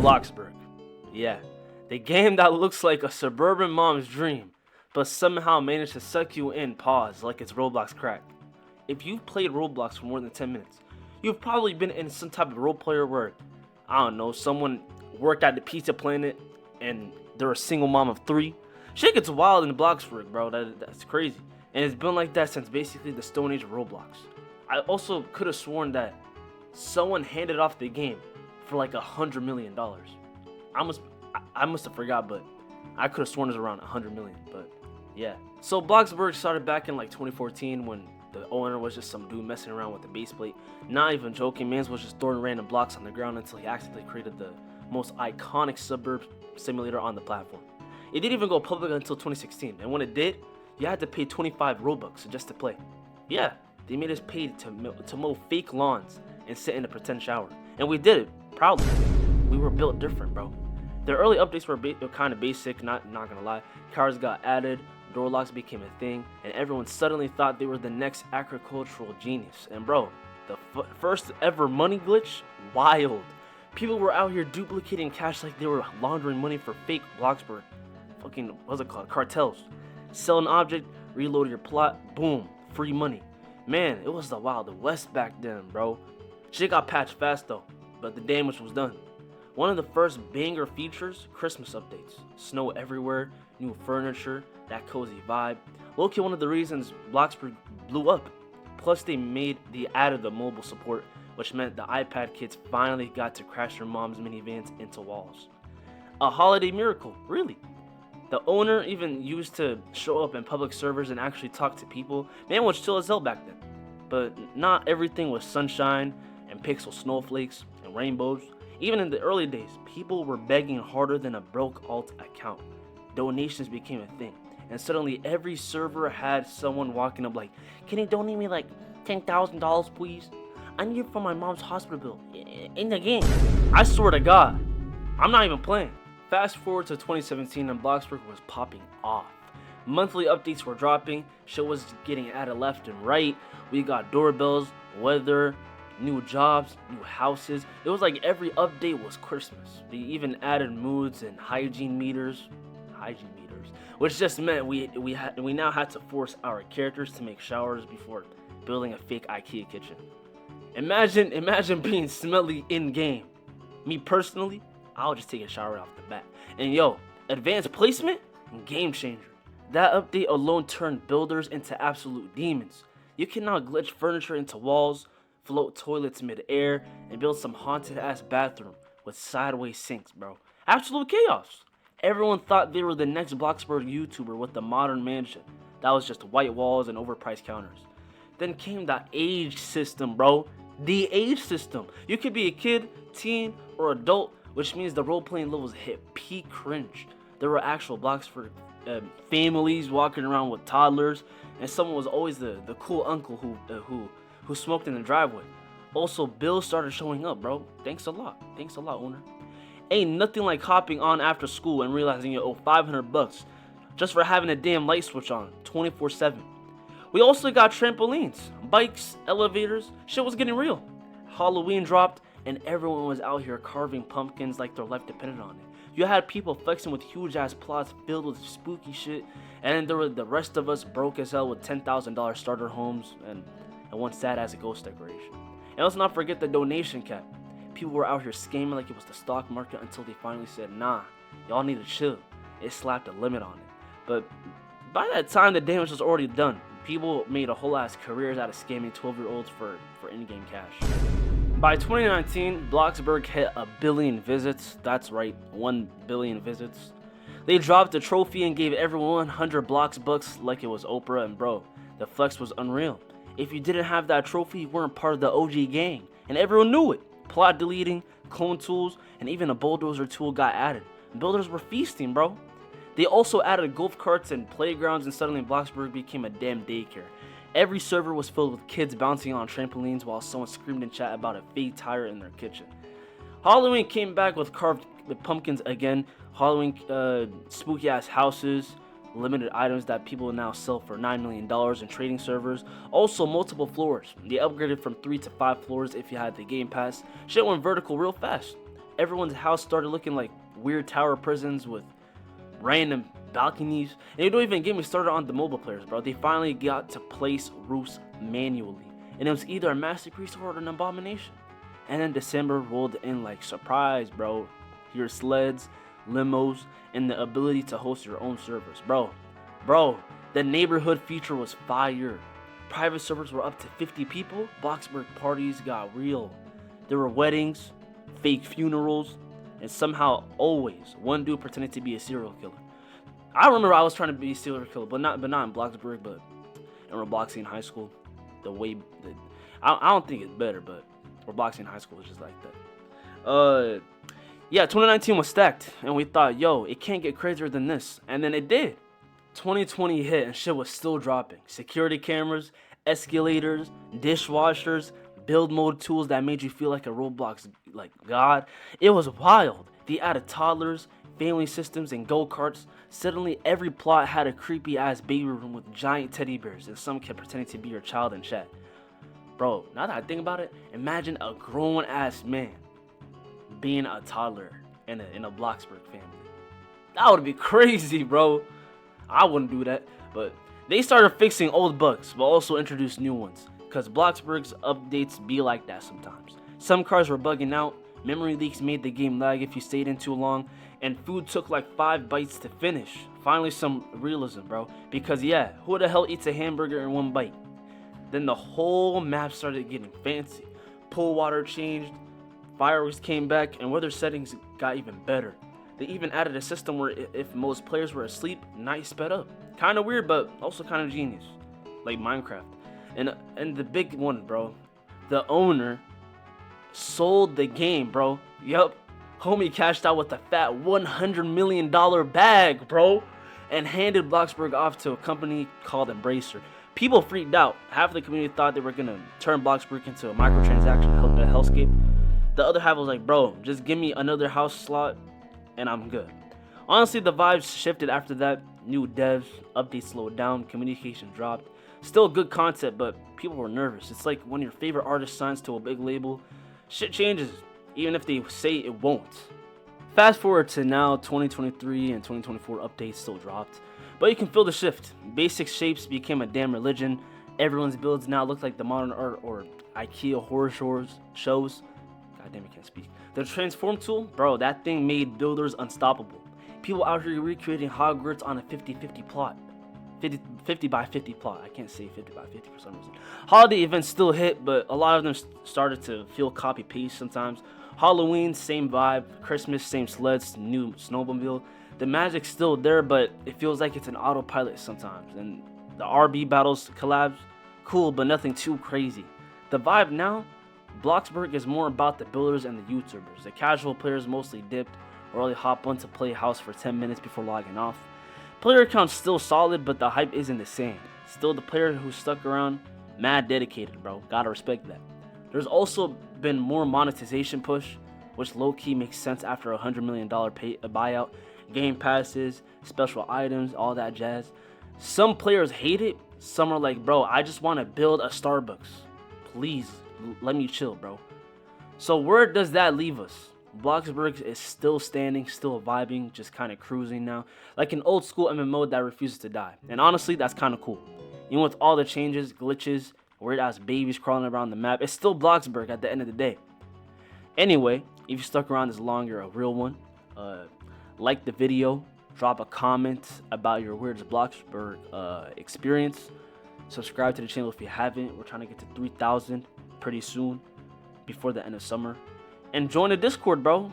Bloxburg. Yeah, the game that looks like a suburban mom's dream, but somehow managed to suck you in pause like it's Roblox crack. If you've played Roblox for more than 10 minutes, you've probably been in some type of role player where, I don't know, someone worked at the Pizza Planet and they're a single mom of 3. Shit gets wild in Bloxburg, bro. That's crazy. And it's been like that since basically the Stone Age of Roblox. I also could have sworn that someone handed off the game for like $100 million. I must have forgot, but I could have sworn it was around 100 million. But yeah. So Bloxburg started back in like 2014 when the owner was just some dude messing around with the base plate. Not even joking, mans was just throwing random blocks on the ground until he accidentally created the most iconic suburb simulator on the platform. It didn't even go public until 2016, and when it did, you had to pay 25 Robux just to play. Yeah, they made us pay to mow fake lawns and sit in a pretend shower, and we did it proudly. We were built different, bro. The early updates were kind of basic, not gonna lie. Cars got added, door locks became a thing, and everyone suddenly thought they were the next agricultural genius. And bro, the first ever money glitch, wild. People were out here duplicating cash like they were laundering money for fake Bloxburg. Fucking, what's it called? Cartels. Sell an object, reload your plot, boom, free money. Man, it was the Wild West back then, bro. Shit got patched fast though, but the damage was done. One of the first banger features, Christmas updates. Snow everywhere, new furniture, that cozy vibe. Low-key one of the reasons Bloxburg blew up. Plus they added the mobile support, which meant the iPad kids finally got to crash their mom's minivans into walls. A holiday miracle, really. The owner even used to show up in public servers and actually talk to people. Man was chill as hell back then. But not everything was sunshine and pixel snowflakes and rainbows. Even in the early days, people were begging harder than a broke alt account. Donations became a thing. And suddenly every server had someone walking up like, "Can you donate me like $10,000 please? I need it for my mom's hospital bill in the game." I swear to God, I'm not even playing. Fast forward to 2017 and Bloxburg was popping off. Monthly updates were dropping, shit was getting added left and right. We got doorbells, weather, new jobs, new houses. It was like every update was Christmas. They even added moods and hygiene meters, which just meant we now had to force our characters to make showers before building a fake IKEA kitchen. Imagine being smelly in game. Me personally, I'll just take a shower off the bat. And yo, advanced placement, game changer. That update alone turned builders into absolute demons. You can now glitch furniture into walls, float toilets mid-air, and build some haunted ass bathroom with sideways sinks, bro. Absolute chaos. Everyone thought they were the next Bloxburg YouTuber with the modern mansion. That was just white walls and overpriced counters. Then came the age system, bro. The age system. You could be a kid, teen, or adult, which means the role-playing levels hit peak cringe. There were actual Bloxburg families walking around with toddlers, and someone was always the cool uncle who smoked in the driveway. Also, bills started showing up, bro. Thanks a lot, owner. Ain't nothing like hopping on after school and realizing you owe $500 just for having a damn light switch on 24/7. We also got trampolines, bikes, elevators. Shit was getting real. Halloween dropped and everyone was out here carving pumpkins like their life depended on it. You had people flexing with huge ass plots filled with spooky shit, and then there were the rest of us broke as hell with $10,000 starter homes and one sad ass ghost decoration. And let's not forget the donation cap. People were out here scamming like it was the stock market until they finally said, "Nah, y'all need to chill." It slapped a limit on it. But by that time, the damage was already done. People made a whole ass careers out of scamming 12-year-olds for in-game cash. By 2019, Bloxburg hit 1 billion visits. That's right, 1 billion visits. They dropped the trophy and gave everyone 100 Bloxbucks like it was Oprah, and bro, the flex was unreal. If you didn't have that trophy, you weren't part of the OG gang, and everyone knew it. Plot deleting, clone tools, and even a bulldozer tool got added. Builders were feasting, bro. They also added golf carts and playgrounds, and suddenly Bloxburg became a damn daycare. Every server was filled with kids bouncing on trampolines while someone screamed in chat about a fake tire in their kitchen. Halloween came back with carved pumpkins again, Halloween spooky ass houses, limited items that people now sell for $9 million in trading servers. Also multiple floors. They upgraded from 3 to 5 floors if you had the game pass. Shit went vertical real fast. everyone's house started looking like weird tower prisons with random balconies. And you don't even get me started on the mobile players, bro. They finally got to place roofs manually, and it was either a masterpiece or an abomination. And then December rolled in like surprise, bro. Your sleds, limos, and the ability to host your own servers, bro. The neighborhood feature was fire. Private servers were up to 50 people. Bloxburg parties got real. There were weddings, fake funerals, and somehow always one dude pretended to be a serial killer. I remember I was trying to be a serial killer, but not in Bloxburg, but in Roblox in high school. I don't think it's better, but Roblox in high school is just like that. Yeah, 2019 was stacked, and we thought, yo, it can't get crazier than this, and then it did. 2020 hit, and shit was still dropping. Security cameras, escalators, dishwashers, build mode tools that made you feel like a Roblox god. It was wild. They added toddlers, family systems, and go-karts. Suddenly, every plot had a creepy-ass baby room with giant teddy bears, and some kept pretending to be your child in chat. Bro, now that I think about it, imagine a grown-ass man being a toddler in a Bloxburg family. That would be crazy, bro. I wouldn't do that, but they started fixing old bugs, but also introduced new ones, because Bloxburg's updates be like that sometimes. Some cars were bugging out, memory leaks made the game lag if you stayed in too long, and food took like 5 bites to finish. Finally some realism, bro, because yeah, who the hell eats a hamburger in 1 bite? Then the whole map started getting fancy. Pool water changed, fireworks came back, and weather settings got even better. They even added a system where if most players were asleep, night sped up. Kinda weird, but also kinda genius. Like Minecraft. And the big one, bro. The owner sold the game, bro. Yup. Homie cashed out with a fat $100 million bag, bro. And handed Bloxburg off to a company called Embracer. People freaked out. Half of the community thought they were gonna turn Bloxburg into a microtransaction hellscape. The other half was like, bro, just give me another house slot and I'm good. Honestly, the vibes shifted after that. New devs, updates slowed down, communication dropped. Still good concept, but people were nervous. It's like when your favorite artist signs to a big label, shit changes, even if they say it won't. Fast forward to now, 2023 and 2024 updates still dropped, but you can feel the shift. Basic shapes became a damn religion. Everyone's builds now look like the modern art or IKEA horror shows. God damn, I can't speak. The transform tool, bro, that thing made builders unstoppable. People out here recreating Hogwarts on a 50-50 plot. 50 by 50 plot. I can't say 50 by 50 for some reason. Holiday events still hit, but a lot of them started to feel copy-paste sometimes. Halloween, same vibe. Christmas, same sleds, new snowmobile. The magic's still there, but it feels like it's an autopilot sometimes. And the RB battles collabs, cool, but nothing too crazy. The vibe now, Bloxburg is more about the builders and the YouTubers. The casual players mostly dipped or only hop on to play house for 10 minutes before logging off. Player count's still solid, but the hype isn't the same. Still, the player who stuck around, mad dedicated, bro. Gotta respect that. There's also been more monetization push, which low-key makes sense after a $100 million buyout. Game passes, special items, all that jazz. Some players hate it. Some are like, bro, I just want to build a Starbucks. Please, let me chill, bro. So where does that leave us? Bloxburg is still standing, still vibing, just kind of cruising now. Like an old school MMO that refuses to die. And honestly, that's kind of cool. Even with all the changes, glitches, weird ass babies crawling around the map, it's still Bloxburg at the end of the day. Anyway, if you stuck around this long, you're a real one. Like the video, drop a comment about your weirdest Bloxburg experience. Subscribe to the channel if you haven't. We're trying to get to 3,000 pretty soon, before the end of summer. And join the Discord, bro.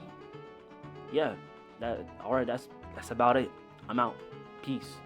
Yeah, alright, that's about it. I'm out. Peace.